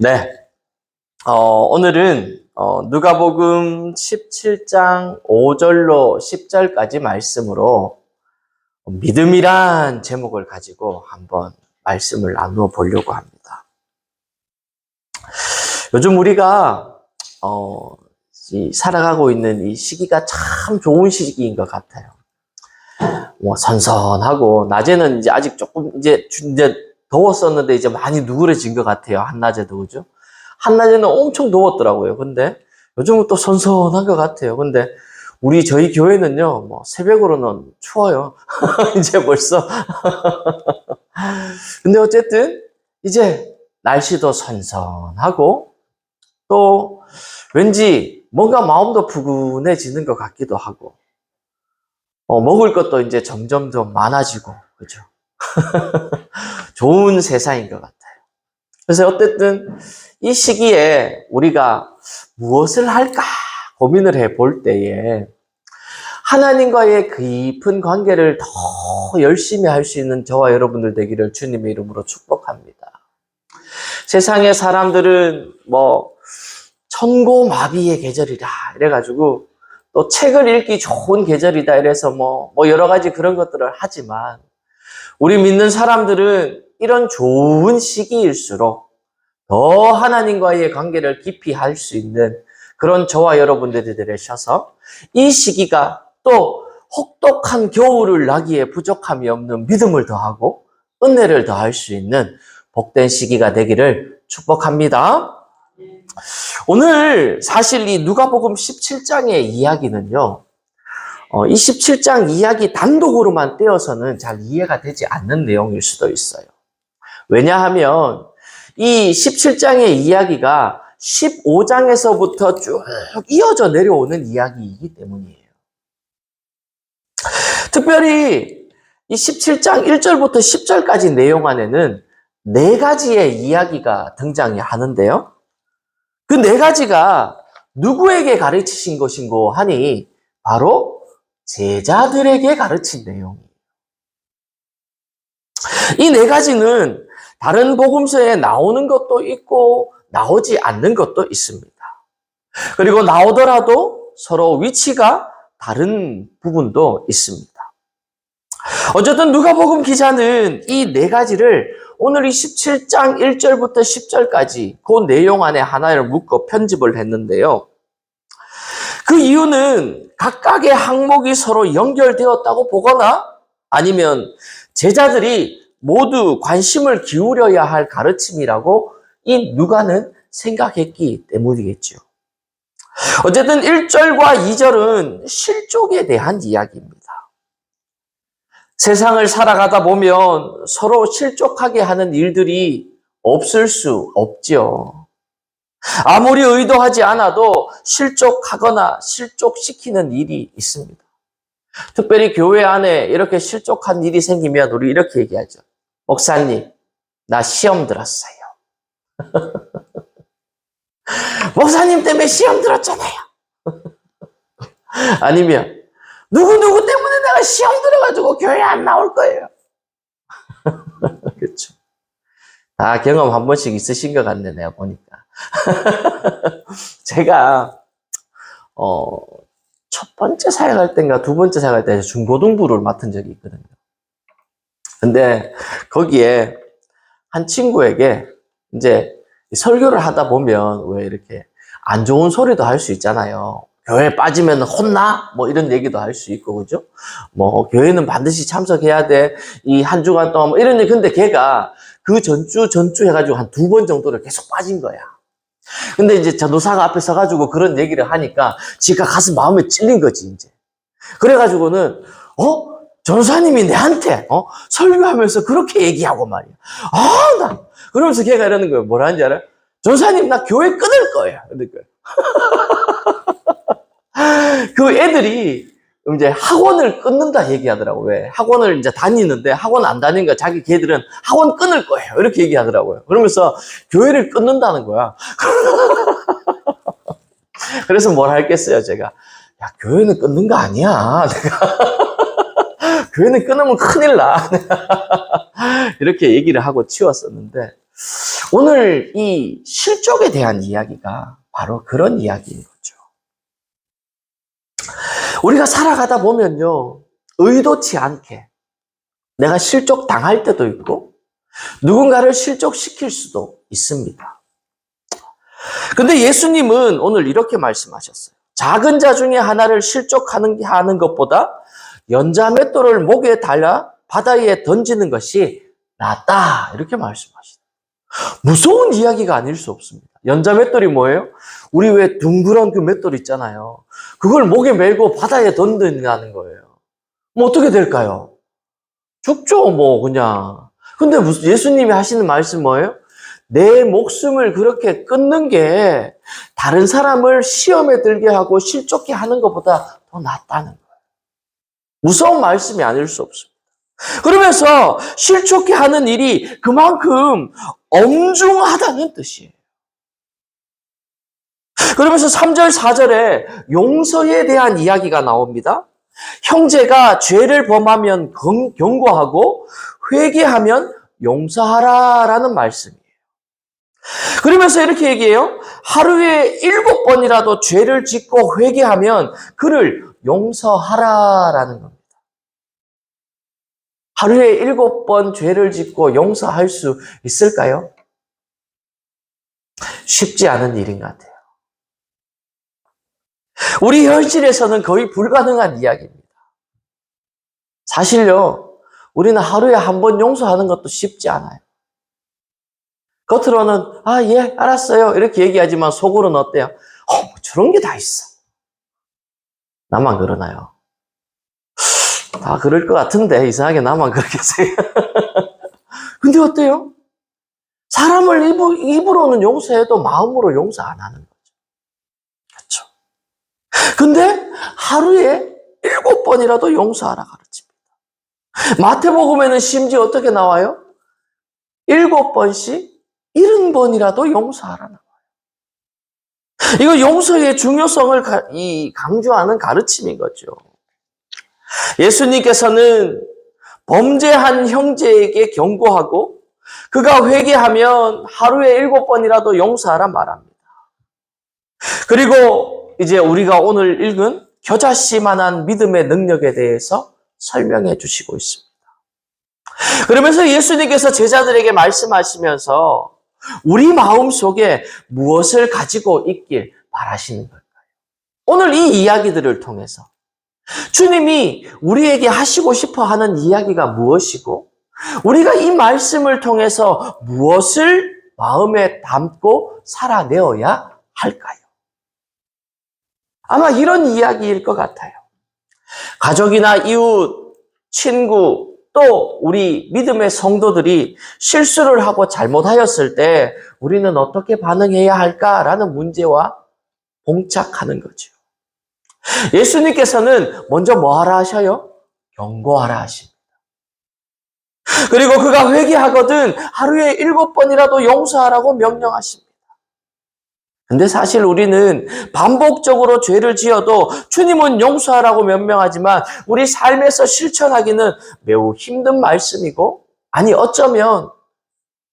네. 오늘은 누가복음 17장 5절로 10절까지 말씀으로 믿음이란 제목을 가지고 한번 말씀을 나누어 보려고 합니다. 요즘 우리가 살아가고 있는 이 시기가 참 좋은 시기인 것 같아요. 선선하고 낮에는 이제 아직 조금 이제 더웠었는데 이제 많이 누그러진 것 같아요. 한낮에도, 그죠? 한낮에는 엄청 더웠더라고요. 근데 요즘은 또 선선한 것 같아요. 근데 저희 교회는요, 새벽으로는 추워요. 이제 벌써. 근데 어쨌든 이제 날씨도 선선하고 또 왠지 뭔가 마음도 푸근해지는 것 같기도 하고 먹을 것도 이제 점점 더 많아지고, 그죠? 좋은 세상인 것 같아요. 그래서 어쨌든 이 시기에 우리가 무엇을 할까 고민을 해볼 때에 하나님과의 깊은 관계를 더 열심히 할 수 있는 저와 여러분들 되기를 주님의 이름으로 축복합니다. 세상의 사람들은 천고마비의 계절이라 이래가지고 또 책을 읽기 좋은 계절이다 이래서 여러 가지 그런 것들을 하지만 우리 믿는 사람들은 이런 좋은 시기일수록 더 하나님과의 관계를 깊이 할 수 있는 그런 저와 여러분들이 되셔서 이 시기가 또 혹독한 겨울을 나기에 부족함이 없는 믿음을 더하고 은혜를 더할 수 있는 복된 시기가 되기를 축복합니다. 오늘 사실 이 누가복음 17장의 이야기는요, 이 17장 이야기 단독으로만 떼어서는 잘 이해가 되지 않는 내용일 수도 있어요. 왜냐하면 이 17장의 이야기가 15장에서부터 쭉 이어져 내려오는 이야기이기 때문이에요. 특별히 이 17장 1절부터 10절까지 내용 안에는 4가지의 이야기가 등장이 하는데요. 그 4가지가 누구에게 가르치신 것인고 하니 바로 제자들에게 가르친 내용이에요. 이 4가지는 다른 복음서에 나오는 것도 있고 나오지 않는 것도 있습니다. 그리고 나오더라도 서로 위치가 다른 부분도 있습니다. 어쨌든 누가복음 기자는 이 4가지를 오늘 이 17장 1절부터 10절까지 그 내용 안에 하나를 묶어 편집을 했는데요. 그 이유는 각각의 항목이 서로 연결되었다고 보거나 아니면 제자들이 모두 관심을 기울여야 할 가르침이라고 이 누가는 생각했기 때문이겠죠. 어쨌든 1절과 2절은 실족에 대한 이야기입니다. 세상을 살아가다 보면 서로 실족하게 하는 일들이 없을 수 없죠. 아무리 의도하지 않아도 실족하거나 실족시키는 일이 있습니다. 특별히 교회 안에 이렇게 실족한 일이 생기면 우리 이렇게 얘기하죠. 목사님, 나 시험 들었어요. 목사님 때문에 시험 들었잖아요. 아니면 누구누구 때문에 내가 시험 들어가지고 교회 안 나올 거예요. 그렇죠. 다 경험 한 번씩 있으신 것 같네, 내가 보니까. 제가 첫 번째 사역할 때인가 두 번째 사역할 때 중고등부를 맡은 적이 있거든요. 근데 거기에 한 친구에게 이제 설교를 하다 보면 왜 이렇게 안 좋은 소리도 할 수 있잖아요. 교회 빠지면 혼나? 이런 얘기도 할 수 있고, 그죠? 교회는 반드시 참석해야 돼. 이 한 주간 동안 이런 얘기. 근데 걔가 그 전주 해가지고 한 2번 정도를 계속 빠진 거야. 근데 이제 전도사가 앞에 서가지고 그런 얘기를 하니까 지가 가슴 마음에 찔린 거지, 이제. 그래가지고는, 전도사님이 내한테, 설교하면서 그렇게 얘기하고 말이야. 그러면서 걔가 이러는 거예요. 뭐라 하는지 알아요? 전도사님, 나 교회 끊을 거예요. 그러니까. 그 애들이 이제 학원을 끊는다 얘기하더라고. 왜? 학원을 이제 다니는데 학원 안 다니니까 걔들은 학원 끊을 거예요. 이렇게 얘기하더라고요. 그러면서 교회를 끊는다는 거야. 그래서 뭘 했겠어요, 제가. 야, 교회는 끊는 거 아니야. 교회는 끊으면 큰일 나. 이렇게 얘기를 하고 치웠었는데 오늘 이 실족에 대한 이야기가 바로 그런 이야기인 거죠. 우리가 살아가다 보면요, 의도치 않게 내가 실족 당할 때도 있고 누군가를 실족시킬 수도 있습니다. 근데 예수님은 오늘 이렇게 말씀하셨어요. 작은 자 중에 하나를 실족하는 것보다 연자맷돌을 목에 달라 바다에 던지는 것이 낫다. 이렇게 말씀하시죠. 무서운 이야기가 아닐 수 없습니다. 연자맷돌이 뭐예요? 우리 왜 둥그런 그 맷돌 있잖아요. 그걸 목에 메고 바다에 던진다는 거예요. 뭐 어떻게 될까요? 죽죠, 뭐 그냥. 근데 무슨 예수님이 하시는 말씀 뭐예요? 내 목숨을 그렇게 끊는 게 다른 사람을 시험에 들게 하고 실족해 하는 것보다 더 낫다는 거예요. 무서운 말씀이 아닐 수 없습니다. 그러면서 실족해 하는 일이 그만큼 엄중하다는 뜻이에요. 그러면서 3절, 4절에 용서에 대한 이야기가 나옵니다. 형제가 죄를 범하면 경고하고 회개하면 용서하라라는 말씀이에요. 그러면서 이렇게 얘기해요. 하루에 7번이라도 죄를 짓고 회개하면 그를 용서하라라는 겁니다. 하루에 7번 죄를 짓고 용서할 수 있을까요? 쉽지 않은 일인 것 같아요. 우리 현실에서는 거의 불가능한 이야기입니다. 사실요, 우리는 하루에 한 번 용서하는 것도 쉽지 않아요. 겉으로는 예, 알았어요 이렇게 얘기하지만 속으로는 어때요? 뭐 저런 게 다 있어. 나만 그러나요? 다 그럴 것 같은데 이상하게 나만 그렇게 생각. 근데 어때요? 사람을 입으로는 용서해도 마음으로 용서 안 하는 거죠. 그렇죠? 근데 하루에 7번이라도 용서하라 가르칩니다. 마태복음에는 심지어 어떻게 나와요? 7번씩 70번이라도 용서하라 나와요. 이거 용서의 중요성을 강조하는 가르침인 거죠. 예수님께서는 범죄한 형제에게 경고하고 그가 회개하면 하루에 7번이라도 용서하라 말합니다. 그리고 이제 우리가 오늘 읽은 겨자씨만한 믿음의 능력에 대해서 설명해 주시고 있습니다. 그러면서 예수님께서 제자들에게 말씀하시면서 우리 마음 속에 무엇을 가지고 있길 바라시는 걸까요? 오늘 이 이야기들을 통해서 주님이 우리에게 하시고 싶어 하는 이야기가 무엇이고 우리가 이 말씀을 통해서 무엇을 마음에 담고 살아내어야 할까요? 아마 이런 이야기일 것 같아요. 가족이나 이웃, 친구, 또 우리 믿음의 성도들이 실수를 하고 잘못하였을 때 우리는 어떻게 반응해야 할까라는 문제와 봉착하는 거죠. 예수님께서는 먼저 뭐 하라 하셔요? 경고하라 하십니다. 그리고 그가 회개하거든 하루에 7번이라도 용서하라고 명령하십니다. 근데 사실 우리는 반복적으로 죄를 지어도 주님은 용서하라고 명명하지만 우리 삶에서 실천하기는 매우 힘든 말씀이고 아니 어쩌면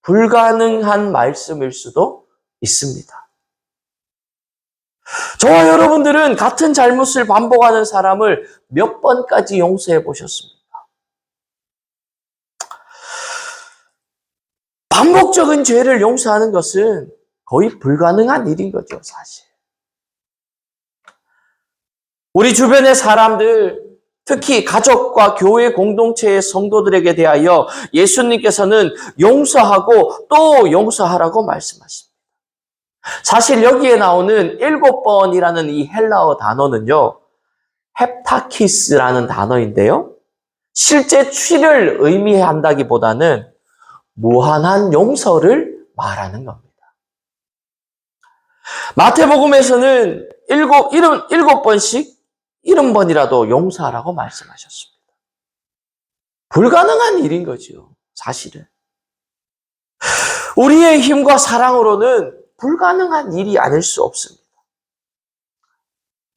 불가능한 말씀일 수도 있습니다. 저와 여러분들은 같은 잘못을 반복하는 사람을 몇 번까지 용서해 보셨습니까? 반복적인 죄를 용서하는 것은 거의 불가능한 일인 거죠, 사실. 우리 주변의 사람들, 특히 가족과 교회 공동체의 성도들에게 대하여 예수님께서는 용서하고 또 용서하라고 말씀하십니다. 사실 여기에 나오는 7번이라는 이 헬라어 단어는요, 헵타키스라는 단어인데요. 실제 취를 의미한다기보다는 무한한 용서를 말하는 겁니다. 마태복음에서는 7번씩 70번이라도 용서하라고 말씀하셨습니다. 불가능한 일인 거죠, 사실은. 우리의 힘과 사랑으로는 불가능한 일이 아닐 수 없습니다.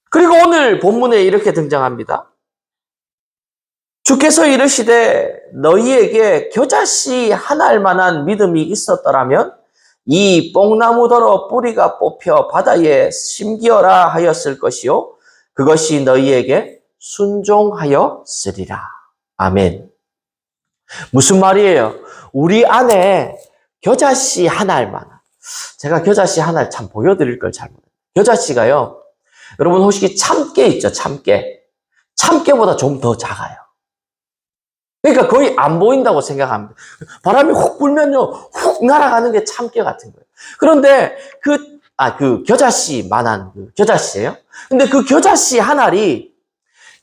그리고 오늘 본문에 이렇게 등장합니다. 주께서 이르시되 너희에게 겨자씨 한 알만한 믿음이 있었더라면 이 뽕나무더러 뿌리가 뽑혀 바다에 심기어라 하였을 것이요 그것이 너희에게 순종하였으리라. 아멘. 무슨 말이에요? 우리 안에 겨자씨 한 알만, 제가 겨자씨 한 알 참 보여드릴 걸 잘못해요. 겨자씨가요, 여러분 혹시 참깨 있죠? 참깨. 참깨보다 좀 더 작아요. 그러니까 거의 안 보인다고 생각합니다. 바람이 훅 불면요, 훅 날아가는 게 참깨 같은 거예요. 그런데 그 겨자씨만한 그 겨자씨예요. 근데 그 겨자씨 한 알이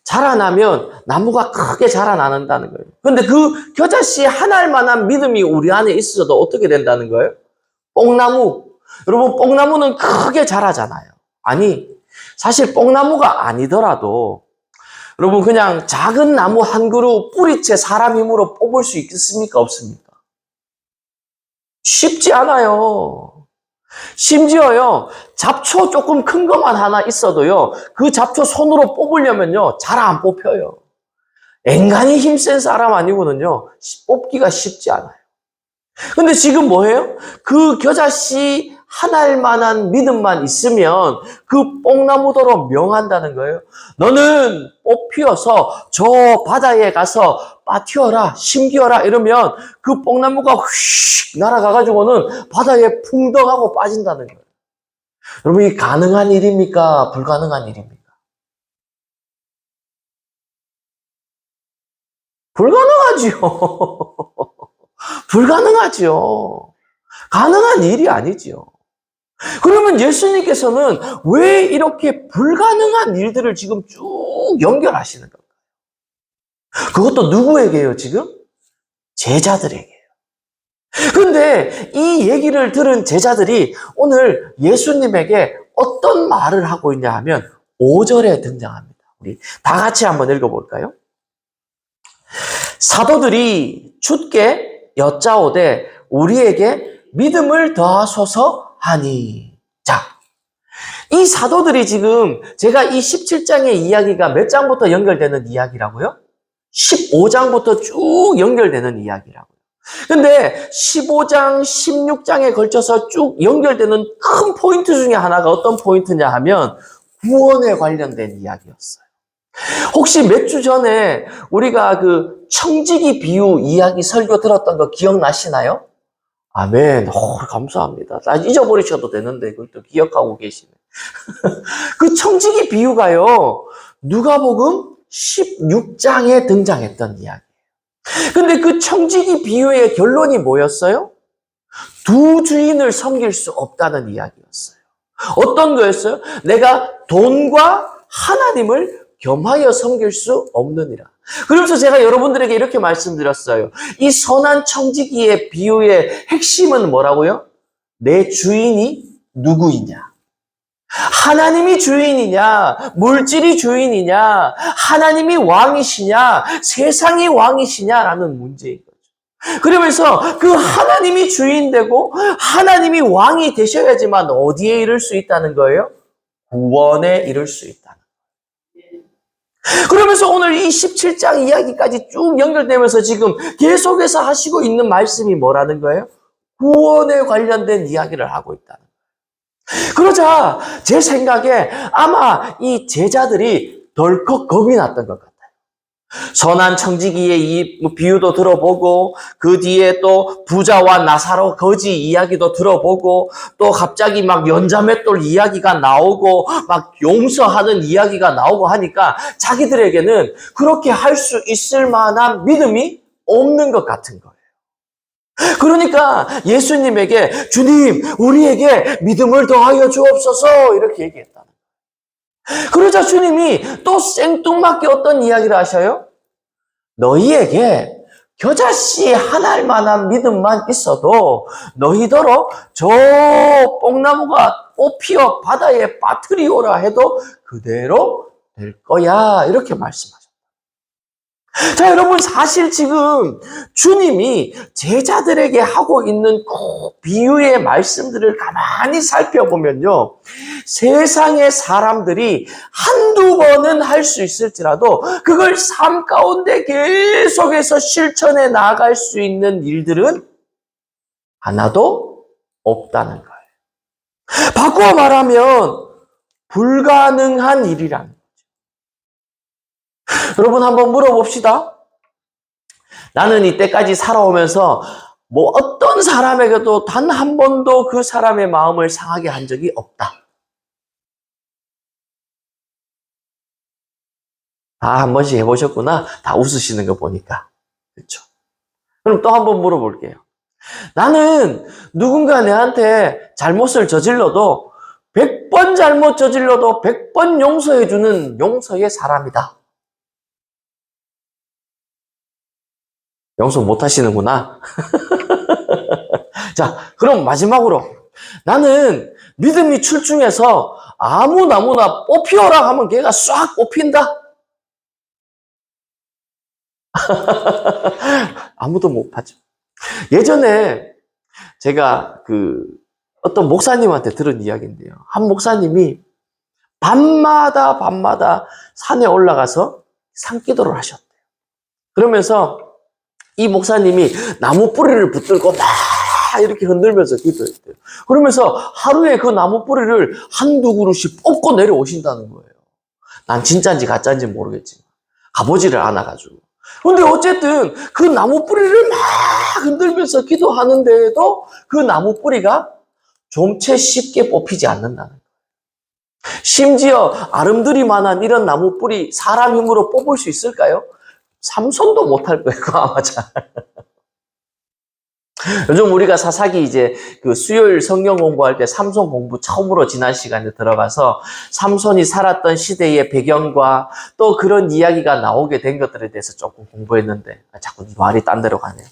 자라나면 나무가 크게 자라나는다는 거예요. 그런데 그 겨자씨 한 알만한 믿음이 우리 안에 있어도 어떻게 된다는 거예요? 뽕나무. 여러분, 뽕나무는 크게 자라잖아요. 아니, 사실 뽕나무가 아니더라도 여러분 그냥 작은 나무 한 그루 뿌리채 사람 힘으로 뽑을 수 있겠습니까? 없습니까? 쉽지 않아요. 심지어요, 잡초 조금 큰 것만 하나 있어도요, 그 잡초 손으로 뽑으려면요, 잘 안 뽑혀요. 앵간히 힘센 사람 아니고는요, 뽑기가 쉽지 않아요. 근데 지금 뭐예요? 그 겨자씨 한 알만한 믿음만 있으면 그 뽕나무더러 명한다는 거예요. 너는 뽑히어서 저 바다에 가서 빠튀어라, 심기어라 이러면 그 뽕나무가 휙 날아가가지고는 바다에 풍덩하고 빠진다는 거예요. 여러분, 이게 가능한 일입니까? 불가능한 일입니까? 불가능하지요. 불가능하지요. 가능한 일이 아니지요. 그러면 예수님께서는 왜 이렇게 불가능한 일들을 지금 쭉 연결하시는 건가요? 그것도 누구에게요, 지금? 제자들에게요. 그런데 이 얘기를 들은 제자들이 오늘 예수님에게 어떤 말을 하고 있냐 하면 5절에 등장합니다. 우리 다 같이 한번 읽어볼까요? 사도들이 주께 여짜오되 우리에게 믿음을 더하소서 하니. 자, 이 사도들이 지금 제가 이 17장의 이야기가 몇 장부터 연결되는 이야기라고요? 15장부터 쭉 연결되는 이야기라고요. 근데 15장, 16장에 걸쳐서 쭉 연결되는 큰 포인트 중에 하나가 어떤 포인트냐 하면 구원에 관련된 이야기였어요. 혹시 몇 주 전에 우리가 그 청지기 비유 이야기 설교 들었던 거 기억나시나요? 아멘. 감사합니다. 잊어버리셔도 되는데 그걸 또 기억하고 계시네. 그 청지기 비유가요, 누가복음 16장에 등장했던 이야기예요. 근데 그 청지기 비유의 결론이 뭐였어요? 두 주인을 섬길 수 없다는 이야기였어요. 어떤 거였어요? 내가 돈과 하나님을 겸하여 섬길 수 없느니라. 그러면서 제가 여러분들에게 이렇게 말씀드렸어요. 이 선한 청지기의 비유의 핵심은 뭐라고요? 내 주인이 누구이냐? 하나님이 주인이냐? 물질이 주인이냐? 하나님이 왕이시냐? 세상이 왕이시냐라는 문제인 거죠. 그러면서 그 하나님이 주인되고 하나님이 왕이 되셔야지만 어디에 이를 수 있다는 거예요? 구원에 이를 수 있다는 거예요. 그러면서 오늘 이 17장 이야기까지 쭉 연결되면서 지금 계속해서 하시고 있는 말씀이 뭐라는 거예요? 구원에 관련된 이야기를 하고 있다는 거예요. 그러자 제 생각에 아마 이 제자들이 덜컥 겁이 났던 것 같아요. 선한 청지기의 이 비유도 들어보고 그 뒤에 또 부자와 나사로 거지 이야기도 들어보고 또 갑자기 막 연자맷돌 이야기가 나오고 막 용서하는 이야기가 나오고 하니까 자기들에게는 그렇게 할 수 있을 만한 믿음이 없는 것 같은 거예요. 그러니까 예수님에게 주님, 우리에게 믿음을 더하여 주옵소서 이렇게 얘기했다. 그러자 주님이 또 생뚱맞게 어떤 이야기를 하셔요? 너희에게 겨자씨 한 알만한 믿음만 있어도 너희더러 저 뽕나무가 꽃피어 바다에 빠뜨리오라 해도 그대로 될 거야 이렇게 말씀하셨다. 자, 여러분, 사실 지금 주님이 제자들에게 하고 있는 그 비유의 말씀들을 가만히 살펴보면요, 세상의 사람들이 한두 번은 할 수 있을지라도 그걸 삶 가운데 계속해서 실천해 나갈 수 있는 일들은 하나도 없다는 거예요. 바꿔 말하면 불가능한 일이라는 거죠. 여러분 한번 물어봅시다. 나는 이때까지 살아오면서 뭐 어떤 사람에게도 단 한 번도 그 사람의 마음을 상하게 한 적이 없다. 다 한 번씩 해보셨구나. 다 웃으시는 거 보니까. 그렇죠. 그럼 또 한 번 물어볼게요. 나는 누군가 내한테 잘못을 저질러도 100번 잘못 저질러도 100번 용서해주는 용서의 사람이다. 용서 못 하시는구나. 자, 그럼 마지막으로 나는 믿음이 출중해서 아무나 뽑히어라 하면 걔가 싹 뽑힌다. 아무도 못 하죠. 예전에 제가 어떤 목사님한테 들은 이야기인데요. 한 목사님이 밤마다 산에 올라가서 산기도를 하셨대요. 그러면서 이 목사님이 나무 뿌리를 붙들고 막 이렇게 흔들면서 기도했대요. 그러면서 하루에 그 나무 뿌리를 한두 그루씩 뽑고 내려오신다는 거예요. 난 진짜인지 가짜인지 모르겠지만 가보지를 않아가지고. 근데 어쨌든 그 나무 뿌리를 막 흔들면서 기도하는데도 그 나무 뿌리가 좀채 쉽게 뽑히지 않는다는 거예요. 심지어 아름드리만한 이런 나무 뿌리 사람 힘으로 뽑을 수 있을까요? 삼손도 못할 거예요. 아마 잘. 요즘 우리가 사사기 이제 수요일 성경 공부할 때 삼손 공부 처음으로 지난 시간에 들어가서 삼손이 살았던 시대의 배경과 또 그런 이야기가 나오게 된 것들에 대해서 조금 공부했는데 자꾸 말이 딴 데로 가네요.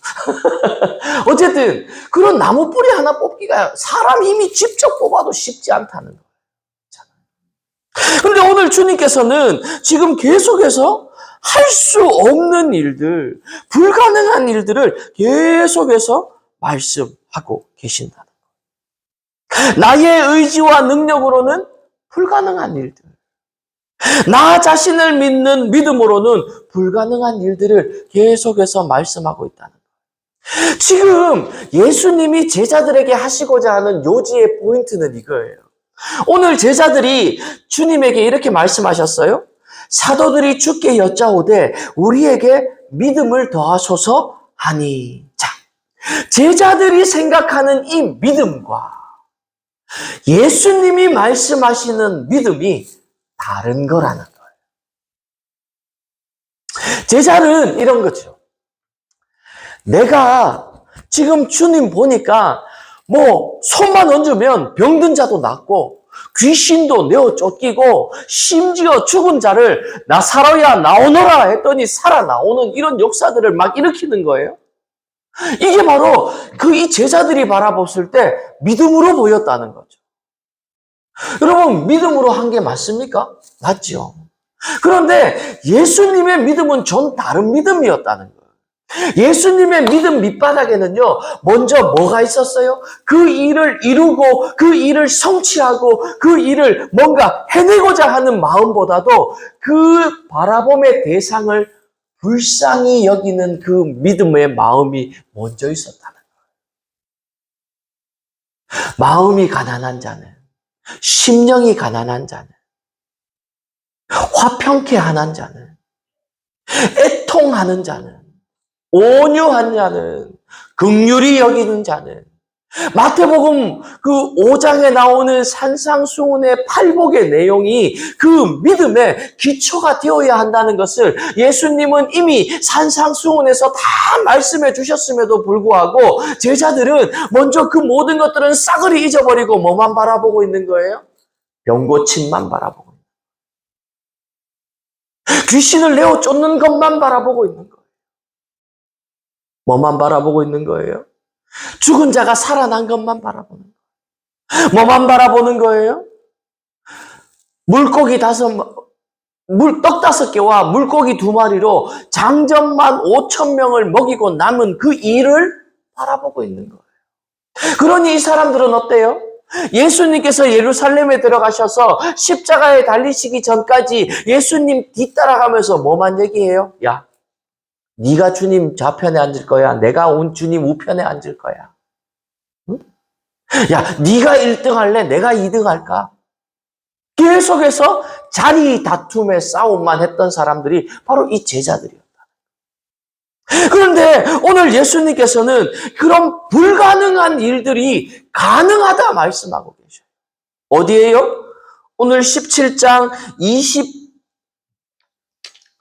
어쨌든 그런 나무 뿌리 하나 뽑기가 사람 힘이 직접 뽑아도 쉽지 않다는 거예요. 그런데 오늘 주님께서는 지금 계속해서 할 수 없는 일들, 불가능한 일들을 계속해서 말씀하고 계신다는 거예요. 나의 의지와 능력으로는 불가능한 일들, 나 자신을 믿는 믿음으로는 불가능한 일들을 계속해서 말씀하고 있다는 거예요. 지금 예수님이 제자들에게 하시고자 하는 요지의 포인트는 이거예요. 오늘 제자들이 주님에게 이렇게 말씀하셨어요. 사도들이 주께 여짜오되 우리에게 믿음을 더하소서 하니. 자, 제자들이 생각하는 이 믿음과 예수님이 말씀하시는 믿음이 다른 거라는 거예요. 제자는 이런 거죠. 내가 지금 주님 보니까 뭐 손만 얹으면 병든 자도 낫고 귀신도 내어 쫓기고 심지어 죽은 자를 나 살아야 나오너라 했더니 살아 나오는 이런 역사들을 막 일으키는 거예요. 이게 바로 이 제자들이 바라봤을 때 믿음으로 보였다는 거죠. 여러분, 믿음으로 한 게 맞습니까? 맞죠. 그런데 예수님의 믿음은 전 다른 믿음이었다는 거예요. 예수님의 믿음 밑바닥에는요, 먼저 뭐가 있었어요? 그 일을 이루고, 그 일을 성취하고, 그 일을 뭔가 해내고자 하는 마음보다도 그 바라봄의 대상을 불쌍히 여기는 그 믿음의 마음이 먼저 있었다는 거예요. 마음이 가난한 자는, 심령이 가난한 자는, 화평케 하는 자는, 애통하는 자는, 온유한 자는, 긍휼히 여기는 자는, 마태복음 5장에 나오는 산상수훈의 팔복의 내용이 그 믿음의 기초가 되어야 한다는 것을 예수님은 이미 산상수훈에서 다 말씀해 주셨음에도 불구하고 제자들은 먼저 그 모든 것들은 싸그리 잊어버리고 뭐만 바라보고 있는 거예요? 병 고침만 바라보고 있는 거예요. 귀신을 내어 쫓는 것만 바라보고 있는 거예요. 뭐만 바라보고 있는 거예요? 죽은 자가 살아난 것만 바라보는 거예요. 뭐만 바라보는 거예요? 떡 5개와 물고기 2마리로 장정만 5,000명을 먹이고 남은 그 일을 바라보고 있는 거예요. 그러니 이 사람들은 어때요? 예수님께서 예루살렘에 들어가셔서 십자가에 달리시기 전까지 예수님 뒤따라가면서 뭐만 얘기해요? 야, 네가 주님 좌편에 앉을 거야. 내가 주님 우편에 앉을 거야. 응? 야, 네가 1등 할래? 내가 2등 할까? 계속해서 자리 다툼의 싸움만 했던 사람들이 바로 이 제자들이었다. 그런데 오늘 예수님께서는 그런 불가능한 일들이 가능하다 말씀하고 계셔요. 어디에요? 오늘 18장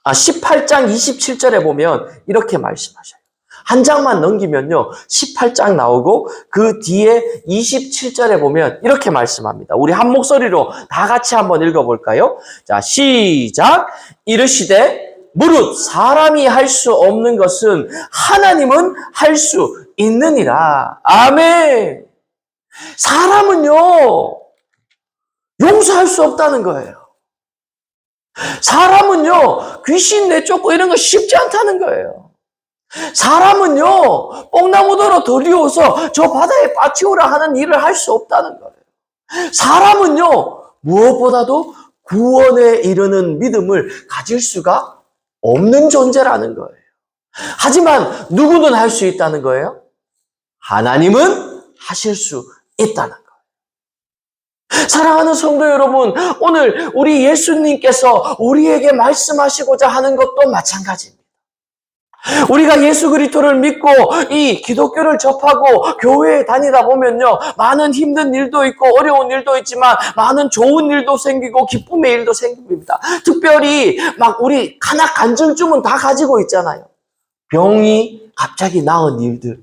27절에 보면 이렇게 말씀하셔요. 한 장만 넘기면요, 18장 나오고 그 뒤에 27절에 보면 이렇게 말씀합니다. 우리 한 목소리로 다 같이 한번 읽어볼까요? 자, 시작! 이르시되 무릇 사람이 할 수 없는 것은 하나님은 할 수 있느니라. 아멘. 사람은요, 용서할 수 없다는 거예요. 사람은요, 귀신 내쫓고 이런 거 쉽지 않다는 거예요. 사람은요, 뽕나무도로 들이워서 저 바다에 빠치우라 하는 일을 할 수 없다는 거예요. 사람은요, 무엇보다도 구원에 이르는 믿음을 가질 수가 없는 존재라는 거예요. 하지만 누구는 할 수 있다는 거예요? 하나님은 하실 수 있다는 거예요. 사랑하는 성도 여러분, 오늘 우리 예수님께서 우리에게 말씀하시고자 하는 것도 마찬가지입니다. 우리가 예수 그리스도를 믿고 이 기독교를 접하고 교회에 다니다 보면요, 많은 힘든 일도 있고 어려운 일도 있지만 많은 좋은 일도 생기고 기쁨의 일도 생깁니다. 특별히 막 우리 하나 간증쯤은 다 가지고 있잖아요. 병이 갑자기 나은 일들,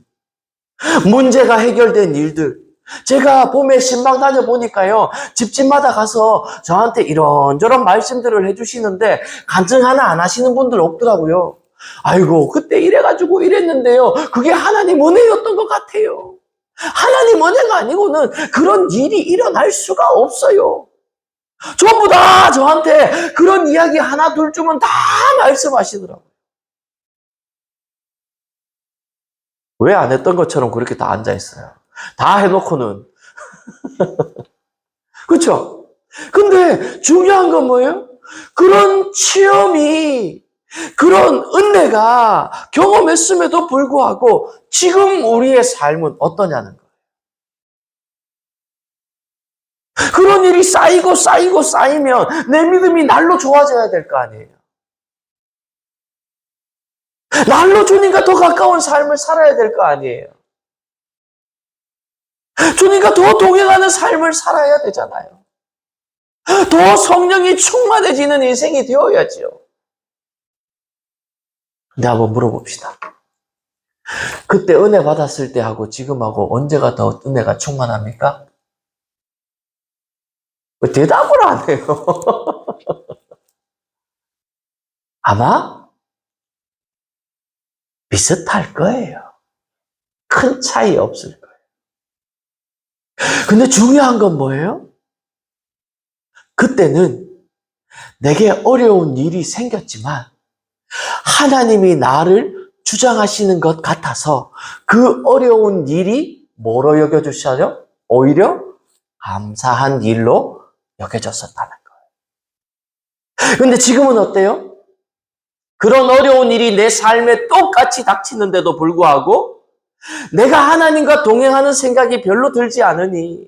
문제가 해결된 일들. 제가 봄에 신방 다녀보니까요, 집집마다 가서 저한테 이런저런 말씀들을 해주시는데 간증 하나 안 하시는 분들 없더라고요. 아이고, 그때 이래가지고 이랬는데요, 그게 하나님 은혜였던 것 같아요. 하나님 은혜가 아니고는 그런 일이 일어날 수가 없어요. 전부 다 저한테 그런 이야기 하나 둘 주면 다 말씀하시더라고요. 왜 안 했던 것처럼 그렇게 다 앉아있어요? 다 해놓고는. 그렇죠? 근데 중요한 건 뭐예요? 그런 체험이, 그런 은혜가 경험했음에도 불구하고 지금 우리의 삶은 어떠냐는 거예요. 그런 일이 쌓이면 내 믿음이 날로 좋아져야 될 거 아니에요. 날로 주님과 더 가까운 삶을 살아야 될 거 아니에요. 주님과 더 동행하는 삶을 살아야 되잖아요. 더 성령이 충만해지는 인생이 되어야지요. 근데 한번 물어봅시다. 그때 은혜 받았을 때하고 지금하고 언제가 더 은혜가 충만합니까? 왜 대답을 안 해요? 아마 비슷할 거예요. 큰 차이 없을 거예요. 근데 중요한 건 뭐예요? 그때는 내게 어려운 일이 생겼지만 하나님이 나를 주장하시는 것 같아서 그 어려운 일이 뭐로 여겨주셔요? 오히려 감사한 일로 여겨졌었다는 거예요. 근데 지금은 어때요? 그런 어려운 일이 내 삶에 똑같이 닥치는데도 불구하고 내가 하나님과 동행하는 생각이 별로 들지 않으니,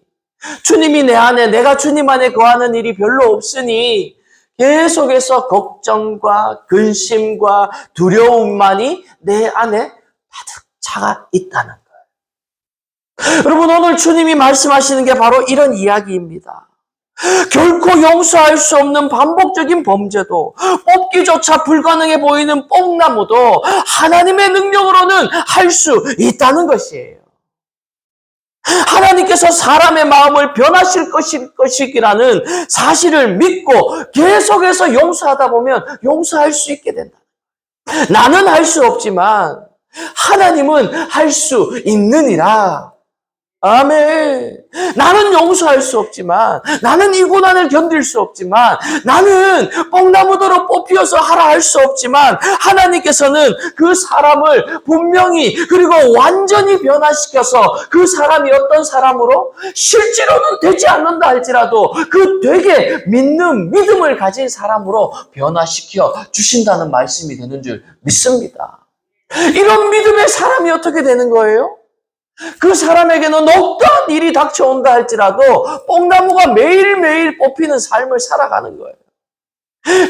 주님이 내 안에, 내가 주님 안에 거하는 일이 별로 없으니 계속해서 걱정과 근심과 두려움만이 내 안에 가득 차가 있다는 거예요. 여러분, 오늘 주님이 말씀하시는 게 바로 이런 이야기입니다. 결코 용서할 수 없는 반복적인 범죄도, 뽑기조차 불가능해 보이는 뽕나무도 하나님의 능력으로는 할 수 있다는 것이에요. 하나님께서 사람의 마음을 변하실 것이라는 사실을 믿고 계속해서 용서하다 보면 용서할 수 있게 된다. 나는 할 수 없지만 하나님은 할 수 있느니라. 아멘. 나는 용서할 수 없지만, 나는 이 고난을 견딜 수 없지만, 나는 뽕나무도로 뽑혀서 하라 할 수 없지만, 하나님께서는 그 사람을 분명히 그리고 완전히 변화시켜서 그 사람이 어떤 사람으로 실제로는 되지 않는다 할지라도 그 되게 믿는 믿음을 가진 사람으로 변화시켜 주신다는 말씀이 되는 줄 믿습니다. 이런 믿음의 사람이 어떻게 되는 거예요? 그 사람에게는 어떠한 일이 닥쳐온다 할지라도 뽕나무가 매일매일 뽑히는 삶을 살아가는 거예요.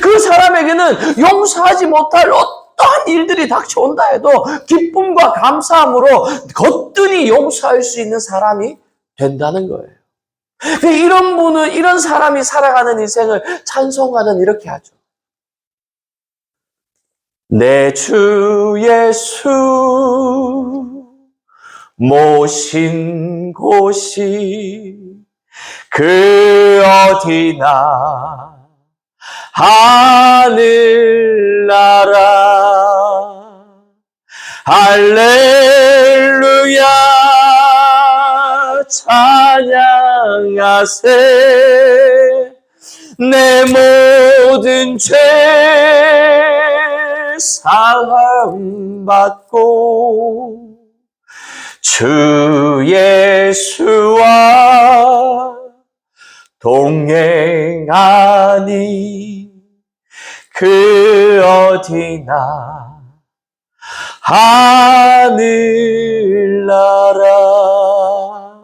그 사람에게는 용서하지 못할 어떠한 일들이 닥쳐온다 해도 기쁨과 감사함으로 거뜬히 용서할 수 있는 사람이 된다는 거예요. 이런 분은, 이런 사람이 살아가는 인생을 찬송가는 이렇게 하죠. 내 주 예수 모신 곳이 그 어디나 하늘나라 할렐루야 찬양하세 내 모든 죄 사함받고 주 예수와 동행하니 그 어디나 하늘나라.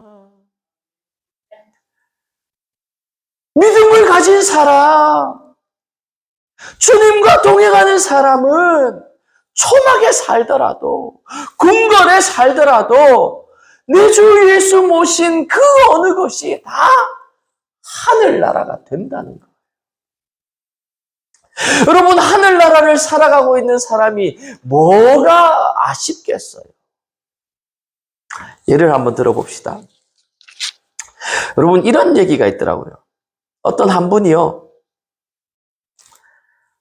믿음을 가진 사람, 주님과 동행하는 사람은 초막에 살더라도, 궁궐에 살더라도 내 주 예수 모신 그 어느 것이 다 하늘나라가 된다는 거예요. 여러분, 하늘나라를 살아가고 있는 사람이 뭐가 아쉽겠어요? 예를 한번 들어봅시다. 여러분, 이런 얘기가 있더라고요. 어떤 한 분이요,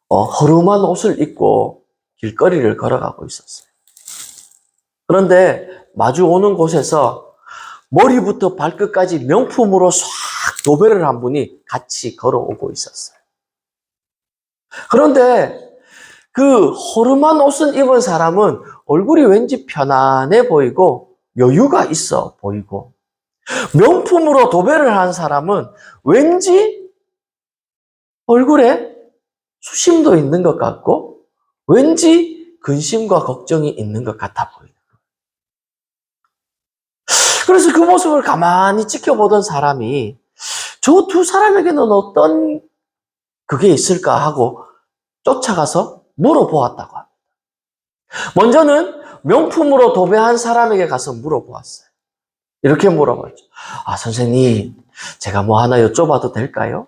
허름한 옷을 입고 길거리를 걸어가고 있었어요. 그런데 마주 오는 곳에서 머리부터 발끝까지 명품으로 싹 도배를 한 분이 같이 걸어오고 있었어요. 그런데 그 허름한 옷을 입은 사람은 얼굴이 왠지 편안해 보이고 여유가 있어 보이고, 명품으로 도배를 한 사람은 왠지 얼굴에 수심도 있는 것 같고 왠지 근심과 걱정이 있는 것 같아 보이는 거예요. 그래서 그 모습을 가만히 지켜보던 사람이 저 두 사람에게는 어떤 그게 있을까 하고 쫓아가서 물어보았다고 합니다. 먼저는 명품으로 도배한 사람에게 가서 물어보았어요. 이렇게 물어봤죠. 아, 선생님, 제가 뭐 하나 여쭤봐도 될까요?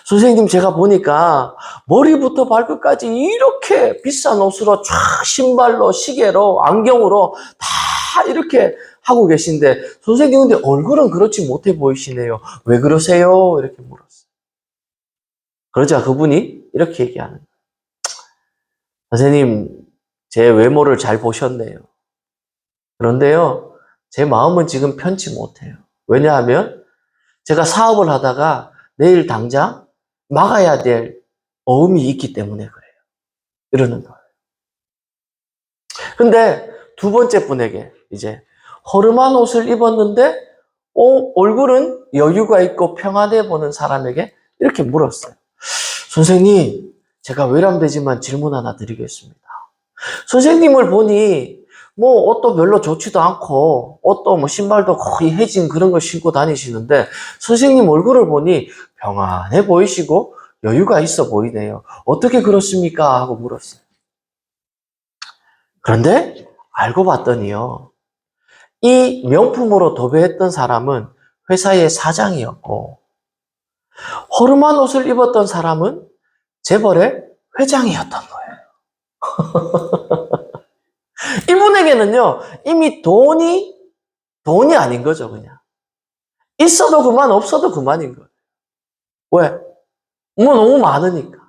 선생님, 제가 보니까 머리부터 발끝까지 이렇게 비싼 옷으로 쫙 신발로, 시계로, 안경으로 다 이렇게 하고 계신데 선생님 근데 얼굴은 그렇지 못해 보이시네요. 왜 그러세요? 이렇게 물었어요. 그러자 그분이 이렇게 얘기하는 거예요. 선생님, 제 외모를 잘 보셨네요. 그런데요, 제 마음은 지금 편치 못해요. 왜냐하면 제가 사업을 하다가 내일 당장 막아야 될 어음이 있기 때문에 그래요. 이러는 거예요. 근데 두 번째 분에게 이제 허름한 옷을 입었는데 얼굴은 여유가 있고 평안해 보는 사람에게 이렇게 물었어요. 선생님, 제가 외람되지만 질문 하나 드리겠습니다. 선생님을 보니 뭐 옷도 별로 좋지도 않고 옷도 뭐 신발도 거의 해진 그런 걸 신고 다니시는데 선생님 얼굴을 보니 평안해 보이시고 여유가 있어 보이네요. 어떻게 그렇습니까? 하고 물었어요. 그런데 알고 봤더니요, 이 명품으로 도배했던 사람은 회사의 사장이었고 허름한 옷을 입었던 사람은 재벌의 회장이었던 거예요. 이분에게는요, 이미 돈이 아닌 거죠, 그냥. 있어도 그만, 없어도 그만인 거예요. 왜? 뭐 너무 많으니까.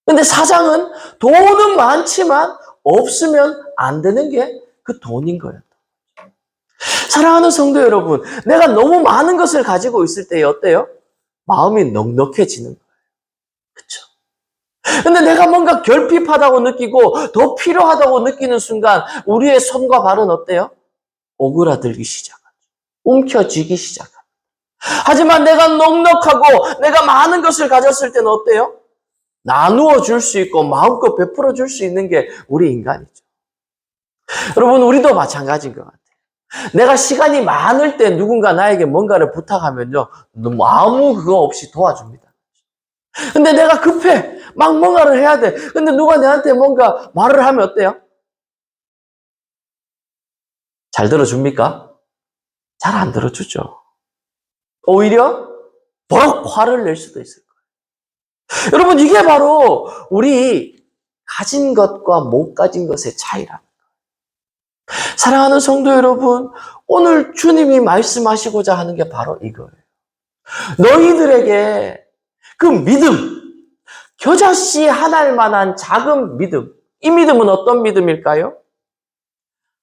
근데 사장은 돈은 많지만 없으면 안 되는 게 그 돈인 거예요. 사랑하는 성도 여러분, 내가 너무 많은 것을 가지고 있을 때 어때요? 마음이 넉넉해지는 거예요. 그렇죠? 근데 내가 뭔가 결핍하다고 느끼고 더 필요하다고 느끼는 순간 우리의 손과 발은 어때요? 오그라들기 시작하죠. 움켜쥐기 시작합니다. 하지만 내가 넉넉하고 내가 많은 것을 가졌을 때는 어때요? 나누어 줄 수 있고 마음껏 베풀어 줄 수 있는 게 우리 인간이죠. 여러분, 우리도 마찬가지인 것 같아요. 내가 시간이 많을 때 누군가 나에게 뭔가를 부탁하면요, 너무 아무 그거 없이 도와줍니다. 근데 내가 급해. 막 뭔가를 해야 돼. 근데 누가 내한테 뭔가 말을 하면 어때요? 잘 들어줍니까? 잘 안 들어주죠. 오히려 버럭 화를 낼 수도 있을 거예요. 여러분, 이게 바로 우리 가진 것과 못 가진 것의 차이랍니다. 사랑하는 성도 여러분, 오늘 주님이 말씀하시고자 하는 게 바로 이거예요. 너희들에게 그 믿음, 겨자씨 하나일 만한 작은 믿음, 이 믿음은 어떤 믿음일까요?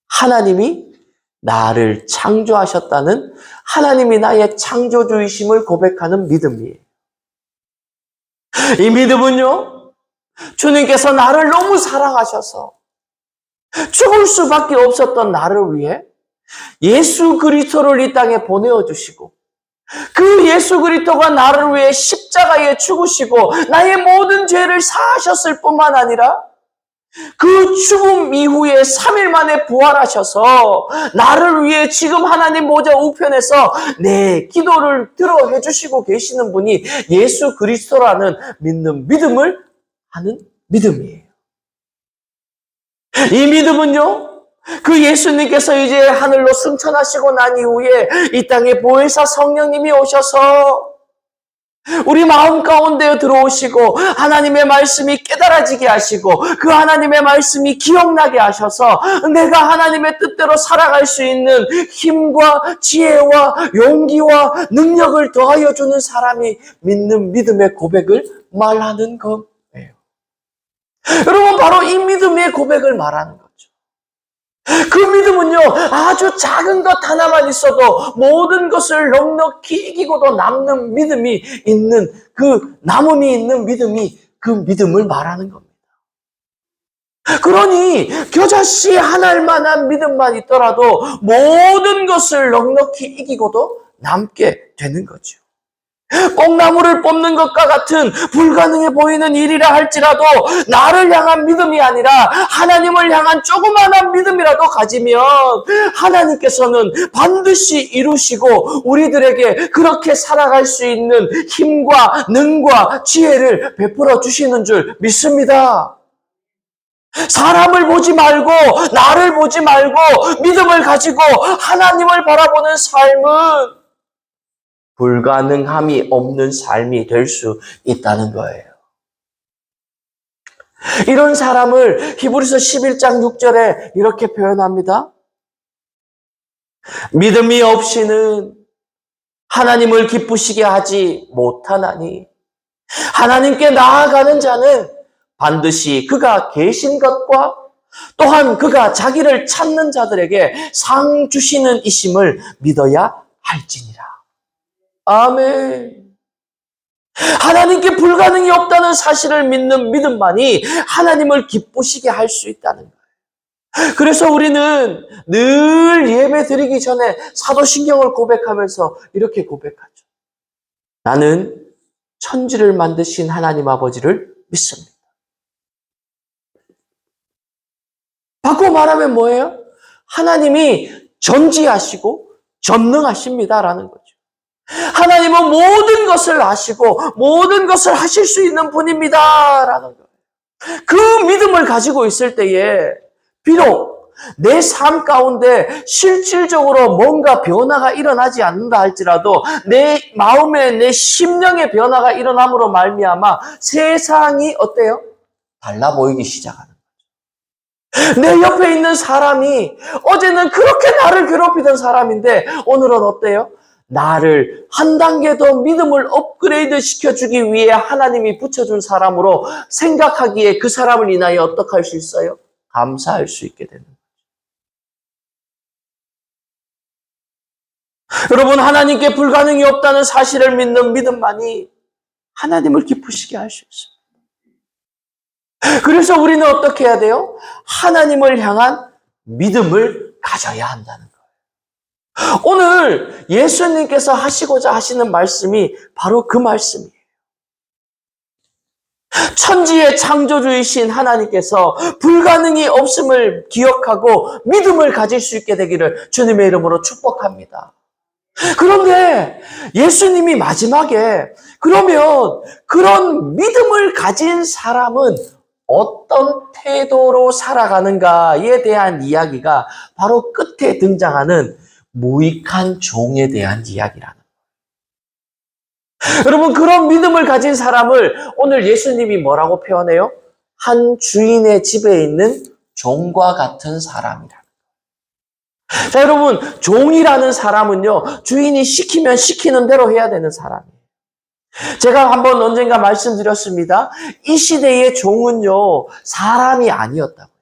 하나님이 나를 창조하셨다는, 하나님이 나의 창조주이심을 고백하는 믿음이에요. 이 믿음은요, 주님께서 나를 너무 사랑하셔서 죽을 수밖에 없었던 나를 위해 예수 그리스도를 이 땅에 보내어 주시고, 그 예수 그리스도가 나를 위해 십자가에 죽으시고 나의 모든 죄를 사하셨을 뿐만 아니라 그 죽음 이후에 3일 만에 부활하셔서 나를 위해 지금 하나님 보좌 우편에서 내 기도를 들어해 주시고 계시는 분이 예수 그리스도라는 믿는 믿음을 하는 믿음이에요. 이 믿음은요, 그 예수님께서 이제 하늘로 승천하시고 난 이후에 이 땅에 보혜사 성령님이 오셔서 우리 마음 가운데 들어오시고 하나님의 말씀이 깨달아지게 하시고 그 하나님의 말씀이 기억나게 하셔서 내가 하나님의 뜻대로 살아갈 수 있는 힘과 지혜와 용기와 능력을 더하여 주는 사람이 믿는 믿음의 고백을 말하는 거예요. 여러분, 바로 이 믿음의 고백을 말하는 거죠. 그 믿음은요, 아주 작은 것 하나만 있어도 모든 것을 넉넉히 이기고도 남는 믿음이 있는, 그 남음이 있는 믿음이 그 믿음을 말하는 겁니다. 그러니 겨자씨 하나일 만한 믿음만 있더라도 모든 것을 넉넉히 이기고도 남게 되는 거죠. 뽕나무를 뽑는 것과 같은 불가능해 보이는 일이라 할지라도 나를 향한 믿음이 아니라 하나님을 향한 조그마한 믿음이라도 가지면 하나님께서는 반드시 이루시고 우리들에게 그렇게 살아갈 수 있는 힘과 능과 지혜를 베풀어 주시는 줄 믿습니다. 사람을 보지 말고 나를 보지 말고 믿음을 가지고 하나님을 바라보는 삶은 불가능함이 없는 삶이 될 수 있다는 거예요. 이런 사람을 히브리서 11장 6절에 이렇게 표현합니다. 믿음이 없이는 하나님을 기쁘시게 하지 못하나니 하나님께 나아가는 자는 반드시 그가 계신 것과 또한 그가 자기를 찾는 자들에게 상 주시는 이심을 믿어야 할지니라. 아멘. 하나님께 불가능이 없다는 사실을 믿는 믿음만이 하나님을 기쁘시게 할 수 있다는 거예요. 그래서 우리는 늘 예배 드리기 전에 사도신경을 고백하면서 이렇게 고백하죠. 나는 천지를 만드신 하나님 아버지를 믿습니다. 바꿔 말하면 뭐예요? 하나님이 전지하시고 전능하십니다라는 거죠. 하나님은 모든 것을 아시고 모든 것을 하실 수 있는 분입니다라는 거예요. 그 믿음을 가지고 있을 때에 비록 내 삶 가운데 실질적으로 뭔가 변화가 일어나지 않는다 할지라도 내 마음에 내 심령의 변화가 일어남으로 말미암아 세상이 어때요? 달라 보이기 시작하는 거죠. 내 옆에 있는 사람이 어제는 그렇게 나를 괴롭히던 사람인데 오늘은 어때요? 나를 한 단계 더 믿음을 업그레이드 시켜주기 위해 하나님이 붙여준 사람으로 생각하기에 그 사람을 인하여 어떻게 할 수 있어요? 감사할 수 있게 되는 거예요. 여러분, 하나님께 불가능이 없다는 사실을 믿는 믿음만이 하나님을 기쁘시게 할 수 있어요. 그래서 우리는 어떻게 해야 돼요? 하나님을 향한 믿음을 가져야 한다는 거예요. 오늘 예수님께서 하시고자 하시는 말씀이 바로 그 말씀이에요. 천지의 창조주이신 하나님께서 불가능이 없음을 기억하고 믿음을 가질 수 있게 되기를 주님의 이름으로 축복합니다. 그런데 예수님이 마지막에 그러면 그런 믿음을 가진 사람은 어떤 태도로 살아가는가에 대한 이야기가 바로 끝에 등장하는 무익한 종에 대한 이야기라는 거예요. 여러분, 그런 믿음을 가진 사람을 오늘 예수님이 뭐라고 표현해요? 한 주인의 집에 있는 종과 같은 사람이라. 자, 여러분, 종이라는 사람은요, 주인이 시키면 시키는 대로 해야 되는 사람이에요. 제가 한번 언젠가 말씀드렸습니다. 이 시대의 종은요, 사람이 아니었다고요.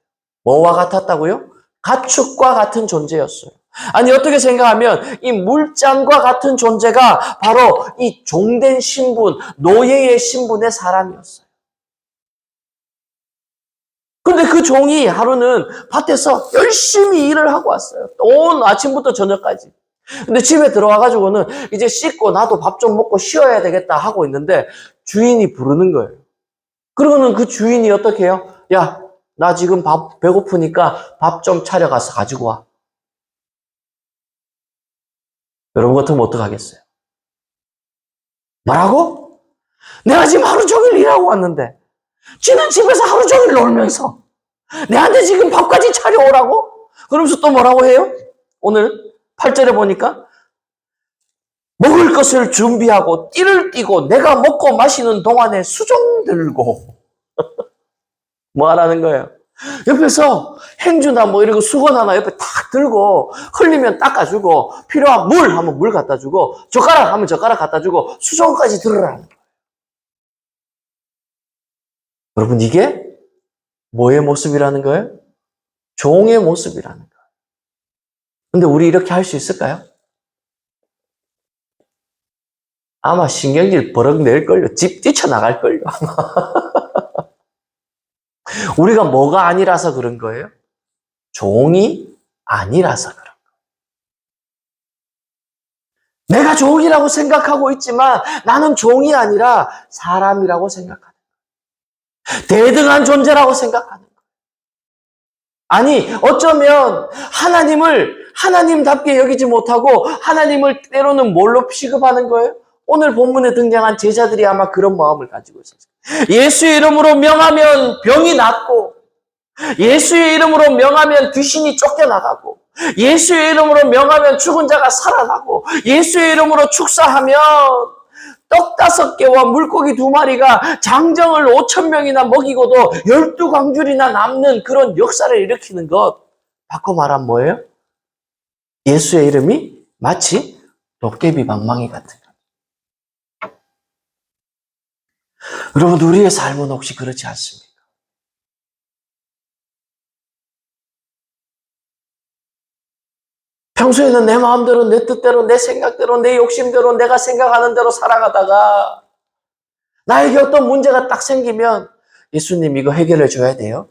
뭐와 같았다고요? 가축과 같은 존재였어요. 아니, 어떻게 생각하면 이 물장과 같은 존재가 바로 이 종된 신분, 노예의 신분의 사람이었어요. 근데 그 종이 하루는 밭에서 열심히 일을 하고 왔어요. 온 아침부터 저녁까지. 근데 집에 들어와가지고는 이제 씻고 나도 밥 좀 먹고 쉬어야 되겠다 하고 있는데 주인이 부르는 거예요. 그러고는 그 주인이 어떻게 해요? 야, 나 지금 밥 배고프니까 밥 좀 차려가서 가지고 와. 여러분 같으면 어떡하겠어요? 뭐라고? 내가 지금 하루 종일 일하고 왔는데 지는 집에서 하루 종일 놀면서 내한테 지금 밥까지 차려오라고? 그러면서 또 뭐라고 해요? 오늘 8절에 보니까 먹을 것을 준비하고 띠를 띠고 내가 먹고 마시는 동안에 수종 들고 뭐 하라는 거예요? 옆에서 행주나 뭐 이런 거 수건 하나 옆에 탁 들고 흘리면 닦아주고 필요한 물 하면 물 갖다 주고 젓가락 하면 젓가락 갖다 주고 수종까지 들으라는 거예요. 여러분, 이게 뭐의 모습이라는 거예요? 종의 모습이라는 거예요. 근데 우리 이렇게 할 수 있을까요? 아마 신경질 버럭 낼걸요. 집 뛰쳐나갈걸요. 우리가 뭐가 아니라서 그런 거예요? 종이 아니라서 그런 거예요. 내가 종이라고 생각하고 있지만 나는 종이 아니라 사람이라고 생각하는 거예요. 대등한 존재라고 생각하는 거예요. 아니, 어쩌면 하나님을 하나님답게 여기지 못하고 하나님을 때로는 뭘로 취급하는 거예요? 오늘 본문에 등장한 제자들이 아마 그런 마음을 가지고 있었어요. 예수의 이름으로 명하면 병이 낫고, 예수의 이름으로 명하면 귀신이 쫓겨나가고, 예수의 이름으로 명하면 죽은 자가 살아나고, 예수의 이름으로 축사하면 떡 5개와 물고기 2마리가 장정을 5,000명이나 먹이고도 12광줄이나 남는 그런 역사를 일으키는 것. 바꿔 말하면 뭐예요? 예수의 이름이 마치 도깨비 방망이 같은 것. 여러분, 우리의 삶은 혹시 그렇지 않습니까? 평소에는 내 마음대로, 내 뜻대로, 내 생각대로, 내 욕심대로, 내가 생각하는 대로 살아가다가 나에게 어떤 문제가 딱 생기면 예수님 이거 해결해 줘야 돼요.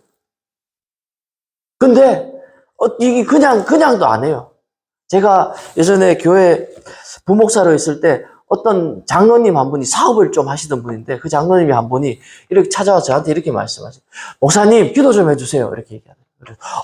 근데 이게 그냥도 안 해요. 제가 예전에 교회 부목사로 있을 때 어떤 장로님 한 분이 사업을 좀 하시던 분인데 그 장로님이 한 분이 이렇게 찾아와서 저한테 이렇게 말씀하세요. 목사님, 기도 좀 해주세요. 이렇게 얘기하는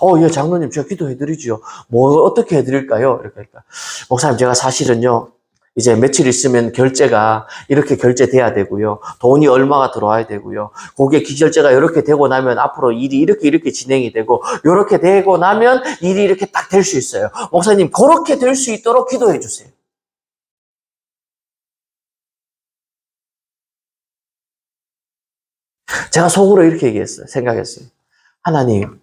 거예요. 예, 장로님, 제가 기도해드리죠. 뭐, 어떻게 해드릴까요? 이렇게 하니까. 목사님, 제가 사실은요, 이제 며칠 있으면 결제가 이렇게 결제돼야 되고요. 돈이 얼마가 들어와야 되고요. 그게 기결제가 이렇게 되고 나면 앞으로 일이 이렇게 진행이 되고 이렇게 되고 나면 일이 이렇게 딱 될 수 있어요. 목사님, 그렇게 될 수 있도록 기도해 주세요. 제가 속으로 이렇게 얘기했어요. 생각했어요. 하나님,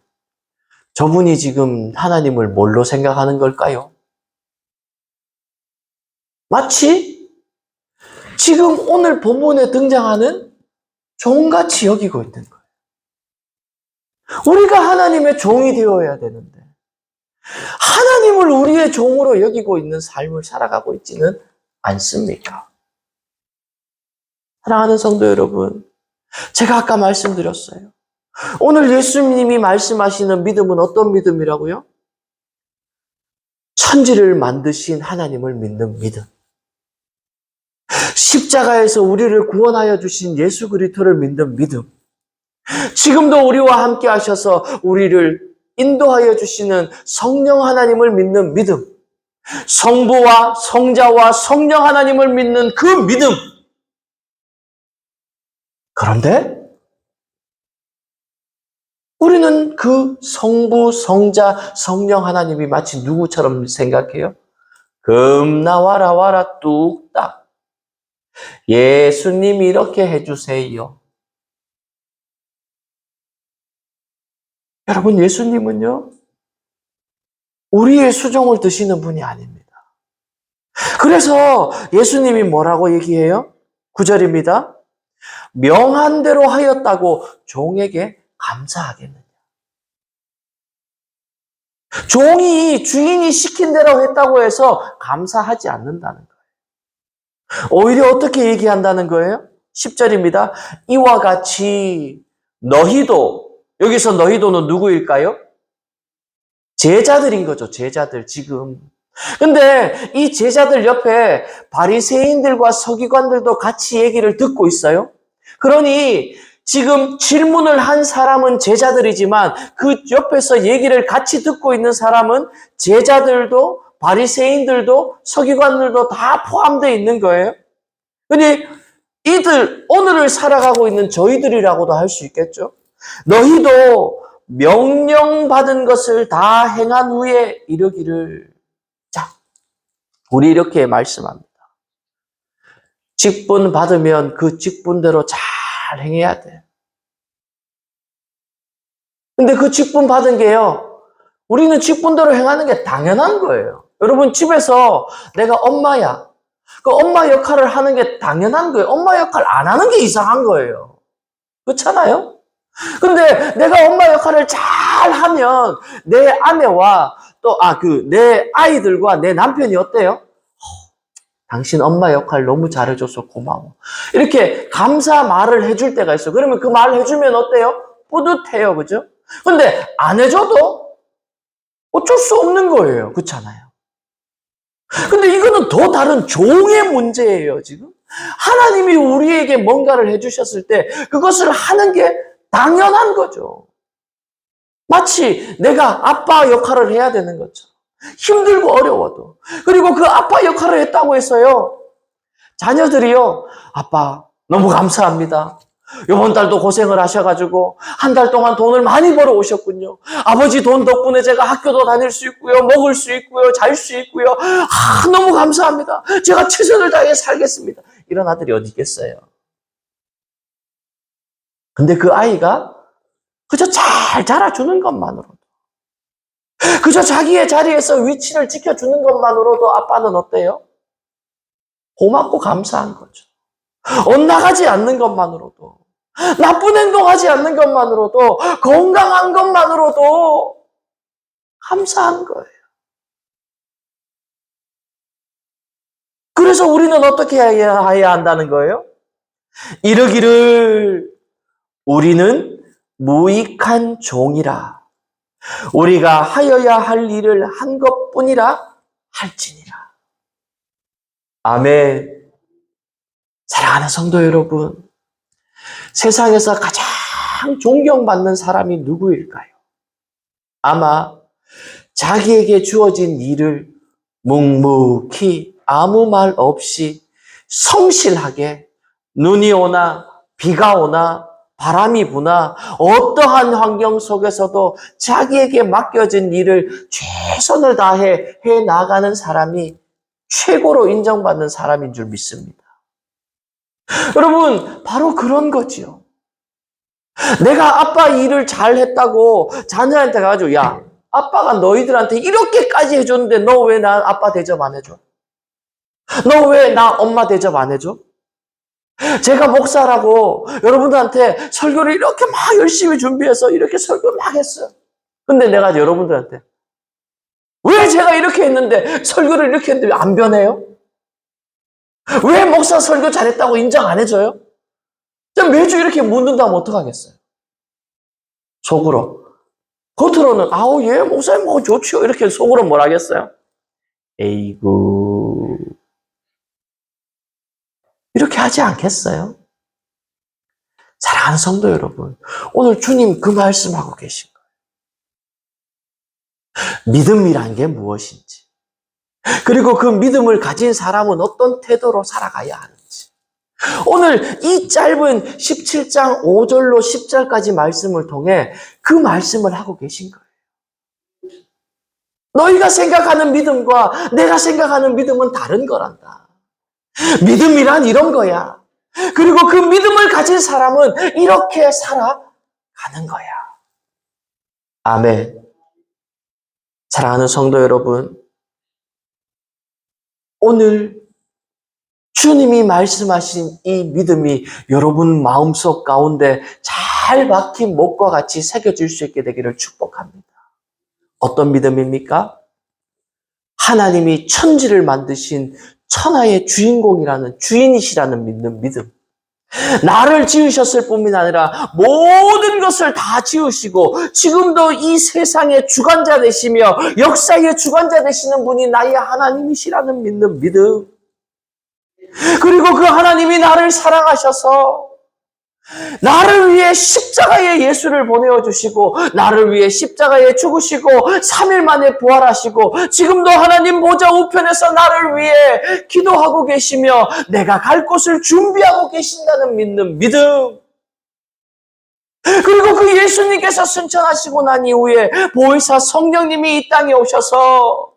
저분이 지금 하나님을 뭘로 생각하는 걸까요? 마치 지금 오늘 본문에 등장하는 종같이 여기고 있는 거예요. 우리가 하나님의 종이 되어야 되는데 하나님을 우리의 종으로 여기고 있는 삶을 살아가고 있지는 않습니까? 사랑하는 성도 여러분, 제가 아까 말씀드렸어요. 오늘 예수님이 말씀하시는 믿음은 어떤 믿음이라고요? 천지를 만드신 하나님을 믿는 믿음. 십자가에서 우리를 구원하여 주신 예수 그리스도를 믿는 믿음. 지금도 우리와 함께 하셔서 우리를 인도하여 주시는 성령 하나님을 믿는 믿음. 성부와 성자와 성령 하나님을 믿는 그 믿음. 그런데 우리는 그 성부, 성자, 성령 하나님이 마치 누구처럼 생각해요? 금 나와라 와라 뚝딱. 예수님이 이렇게 해주세요. 여러분, 예수님은요, 우리의 수종을 드시는 분이 아닙니다. 그래서 예수님이 뭐라고 얘기해요? 9절입니다. 명한 대로 하였다고 종에게 감사하겠느냐. 종이 주인이 시킨 대로 했다고 해서 감사하지 않는다는 거예요. 오히려 어떻게 얘기한다는 거예요? 10절입니다. 이와 같이 너희도, 여기서 너희도는 누구일까요? 제자들인 거죠. 제자들 지금. 근데 이 제자들 옆에 바리새인들과 서기관들도 같이 얘기를 듣고 있어요. 그러니 지금 질문을 한 사람은 제자들이지만 그 옆에서 얘기를 같이 듣고 있는 사람은 제자들도 바리새인들도 서기관들도 다 포함되어 있는 거예요. 그러니 이들 오늘을 살아가고 있는 저희들이라고도 할 수 있겠죠. 너희도 명령받은 것을 다 행한 후에 이르기를. 자, 우리 이렇게 말씀합니다. 직분 받으면 그 직분대로 잘 행해야 돼. 근데 그 직분 받은 게요, 우리는 직분대로 행하는 게 당연한 거예요. 여러분, 집에서 내가 엄마야. 그 엄마 역할을 하는 게 당연한 거예요. 엄마 역할 안 하는 게 이상한 거예요. 그렇잖아요? 근데 내가 엄마 역할을 잘 하면 내 아내와 또, 내 아이들과 내 남편이 어때요? 당신 엄마 역할 너무 잘해줘서 고마워. 이렇게 감사 말을 해줄 때가 있어요. 그러면 그 말을 해주면 어때요? 뿌듯해요. 그죠? 근데 안 해줘도 어쩔 수 없는 거예요. 그렇잖아요. 근데 이거는 더 다른 종의 문제예요, 지금. 하나님이 우리에게 뭔가를 해주셨을 때 그것을 하는 게 당연한 거죠. 마치 내가 아빠 역할을 해야 되는 것처럼. 힘들고 어려워도. 그리고 그 아빠 역할을 했다고 해서요, 자녀들이요, 아빠 너무 감사합니다. 이번 달도 고생을 하셔가지고 한 달 동안 돈을 많이 벌어 오셨군요. 아버지 돈 덕분에 제가 학교도 다닐 수 있고요, 먹을 수 있고요, 잘 수 있고요. 너무 감사합니다. 제가 최선을 다해 살겠습니다. 이런 아들이 어디 있겠어요? 근데 그 아이가 그저 잘 자라주는 것만으로도, 그저 자기의 자리에서 위치를 지켜주는 것만으로도 아빠는 어때요? 고맙고 감사한 거죠. 엇나가지 않는 것만으로도, 나쁜 행동하지 않는 것만으로도, 건강한 것만으로도 감사한 거예요. 그래서 우리는 어떻게 해야 한다는 거예요? 이르기를 우리는 무익한 종이라. 우리가 하여야 할 일을 한 것뿐이라 할지니라. 아멘. 사랑하는 성도 여러분, 세상에서 가장 존경받는 사람이 누구일까요? 아마 자기에게 주어진 일을 묵묵히 아무 말 없이 성실하게, 눈이 오나 비가 오나 바람이 부나 어떠한 환경 속에서도 자기에게 맡겨진 일을 최선을 다해 나가는 사람이 최고로 인정받는 사람인 줄 믿습니다. 여러분, 바로 그런 거지요. 내가 아빠 일을 잘했다고 자녀한테 가가지고, 야, 아빠가 너희들한테 이렇게까지 해줬는데 너 왜 나 아빠 대접 안 해줘? 너 왜 나 엄마 대접 안 해줘? 제가 목사라고 여러분들한테 설교를 이렇게 막 열심히 준비해서 이렇게 설교 막 했어요. 근데 내가 여러분들한테 왜 제가 이렇게 했는데, 설교를 이렇게 했는데 안 변해요? 왜 목사 설교 잘했다고 인정 안 해줘요? 매주 이렇게 묻는다면 어떡하겠어요? 속으로. 겉으로는 아우 예 목사님 뭐 좋지요 이렇게, 속으로 뭘 하겠어요? 에이구. 이렇게 하지 않겠어요? 사랑하는 성도 여러분, 오늘 주님 그 말씀하고 계신 거예요. 믿음이란 게 무엇인지, 그리고 그 믿음을 가진 사람은 어떤 태도로 살아가야 하는지, 오늘 이 짧은 17장 5절로 10절까지 말씀을 통해 그 말씀을 하고 계신 거예요. 너희가 생각하는 믿음과 내가 생각하는 믿음은 다른 거란다. 믿음이란 이런 거야. 그리고 그 믿음을 가진 사람은 이렇게 살아가는 거야. 아멘. 사랑하는 성도 여러분, 오늘 주님이 말씀하신 이 믿음이 여러분 마음속 가운데 잘 박힌 못과 같이 새겨질 수 있게 되기를 축복합니다. 어떤 믿음입니까? 하나님이 천지를 만드신 천하의 주인공이라는 주인이시라는 믿는 믿음. 나를 지으셨을 뿐만 아니라 모든 것을 다 지으시고 지금도 이 세상의 주관자 되시며 역사의 주관자 되시는 분이 나의 하나님이시라는 믿는 믿음. 그리고 그 하나님이 나를 사랑하셔서 나를 위해 십자가에 예수를 보내어 주시고 나를 위해 십자가에 죽으시고 3일 만에 부활하시고 지금도 하나님 보좌 우편에서 나를 위해 기도하고 계시며 내가 갈 곳을 준비하고 계신다는 믿는 믿음. 그리고 그 예수님께서 승천하시고 난 이후에 보혜사 성령님이 이 땅에 오셔서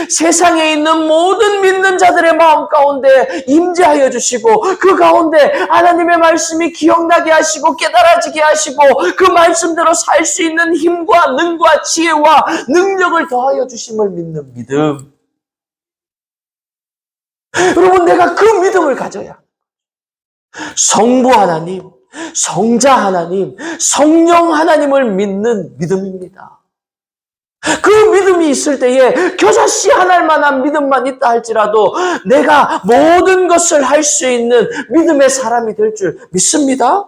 세상에 있는 모든 믿는 자들의 마음 가운데 임재하여 주시고 그 가운데 하나님의 말씀이 기억나게 하시고 깨달아지게 하시고 그 말씀대로 살 수 있는 힘과 능과 지혜와 능력을 더하여 주심을 믿는 믿음. 여러분, 내가 그 믿음을 가져야 성부 하나님, 성자 하나님, 성령 하나님을 믿는 믿음입니다. 그 믿음이 있을 때에 겨자씨 하나일 만한 믿음만 있다 할지라도 내가 모든 것을 할 수 있는 믿음의 사람이 될 줄 믿습니다.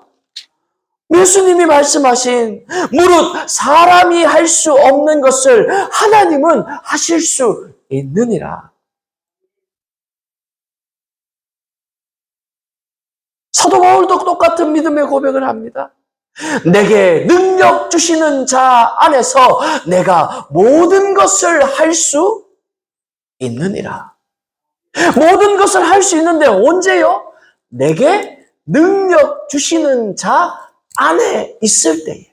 예수님이 말씀하신 무릇 사람이 할 수 없는 것을 하나님은 하실 수 있느니라. 사도 바울도 똑같은 믿음의 고백을 합니다. 내게 능력 주시는 자 안에서 내가 모든 것을 할 수 있느니라. 모든 것을 할 수 있는데 언제요? 내게 능력 주시는 자 안에 있을 때에.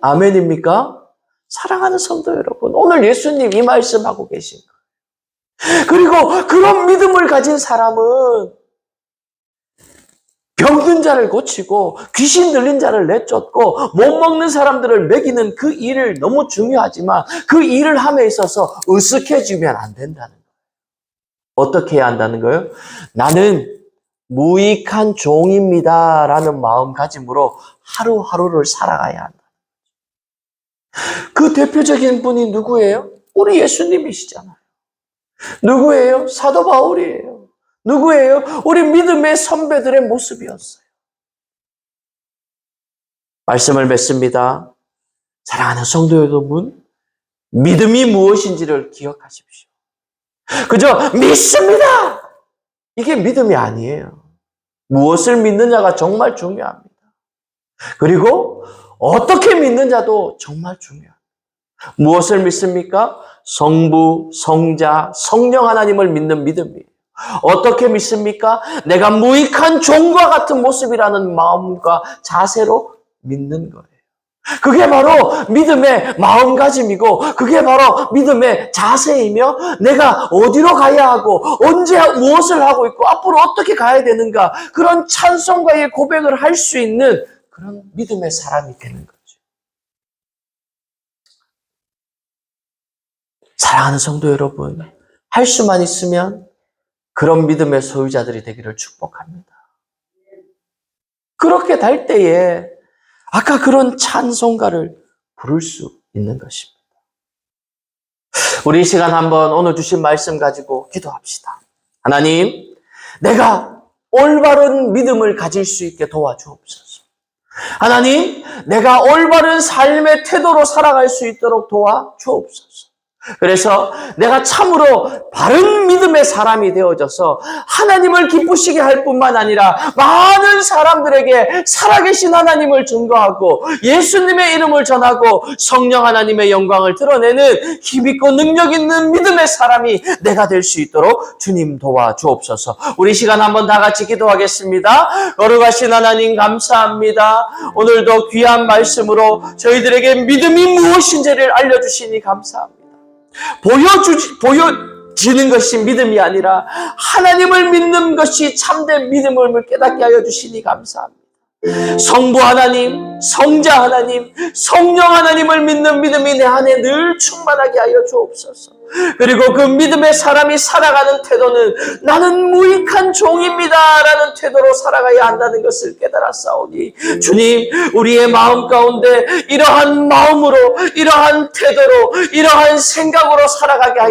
아멘입니까? 사랑하는 성도 여러분, 오늘 예수님 이 말씀하고 계신 거예요. 그리고 그런 믿음을 가진 사람은 병든 자를 고치고 귀신 들린 자를 내쫓고 못 먹는 사람들을 먹이는 그 일을 너무 중요하지만 그 일을 함에 있어서 으쓱해지면 안 된다는 거예요. 어떻게 해야 한다는 거예요? 나는 무익한 종입니다 라는 마음가짐으로 하루하루를 살아가야 한다. 그 대표적인 분이 누구예요? 우리 예수님이시잖아요. 누구예요? 사도 바울이에요. 누구예요? 우리 믿음의 선배들의 모습이었어요. 말씀을 맺습니다. 사랑하는 성도 여러분, 믿음이 무엇인지를 기억하십시오. 그저 믿습니다! 이게 믿음이 아니에요. 무엇을 믿느냐가 정말 중요합니다. 그리고 어떻게 믿느냐도 정말 중요합니다. 무엇을 믿습니까? 성부, 성자, 성령 하나님을 믿는 믿음이에요. 어떻게 믿습니까? 내가 무익한 종과 같은 모습이라는 마음과 자세로 믿는 거예요. 그게 바로 믿음의 마음가짐이고 그게 바로 믿음의 자세이며 내가 어디로 가야 하고 언제 무엇을 하고 있고 앞으로 어떻게 가야 되는가 그런 찬송가의 고백을 할 수 있는 그런 믿음의 사람이 되는 거죠. 사랑하는 성도 여러분, 할 수만 있으면 그런 믿음의 소유자들이 되기를 축복합니다. 그렇게 될 때에 아까 그런 찬송가를 부를 수 있는 것입니다. 우리 이 시간 한번 오늘 주신 말씀 가지고 기도합시다. 하나님, 내가 올바른 믿음을 가질 수 있게 도와주옵소서. 하나님, 내가 올바른 삶의 태도로 살아갈 수 있도록 도와주옵소서. 그래서 내가 참으로 바른 믿음의 사람이 되어져서 하나님을 기쁘시게 할 뿐만 아니라 많은 사람들에게 살아계신 하나님을 증거하고 예수님의 이름을 전하고 성령 하나님의 영광을 드러내는 힘있고 능력 있는 믿음의 사람이 내가 될 수 있도록 주님 도와주옵소서. 우리 시간 한번 다 같이 기도하겠습니다. 거룩하신 하나님 감사합니다. 오늘도 귀한 말씀으로 저희들에게 믿음이 무엇인지를 알려주시니 감사합니다. 보여지는 것이 믿음이 아니라 하나님을 믿는 것이 참된 믿음을 깨닫게 하여 주시니 감사합니다. 성부 하나님, 성자 하나님, 성령 하나님을 믿는 믿음이 내 안에 늘 충만하게 하여 주옵소서. 그리고 그 믿음의 사람이 살아가는 태도는 나는 무익한 종입니다 라는 태도로 살아가야 한다는 것을 깨달았사오니 주님, 우리의 마음 가운데 이러한 마음으로, 이러한 태도로, 이러한 생각으로 살아가게 하여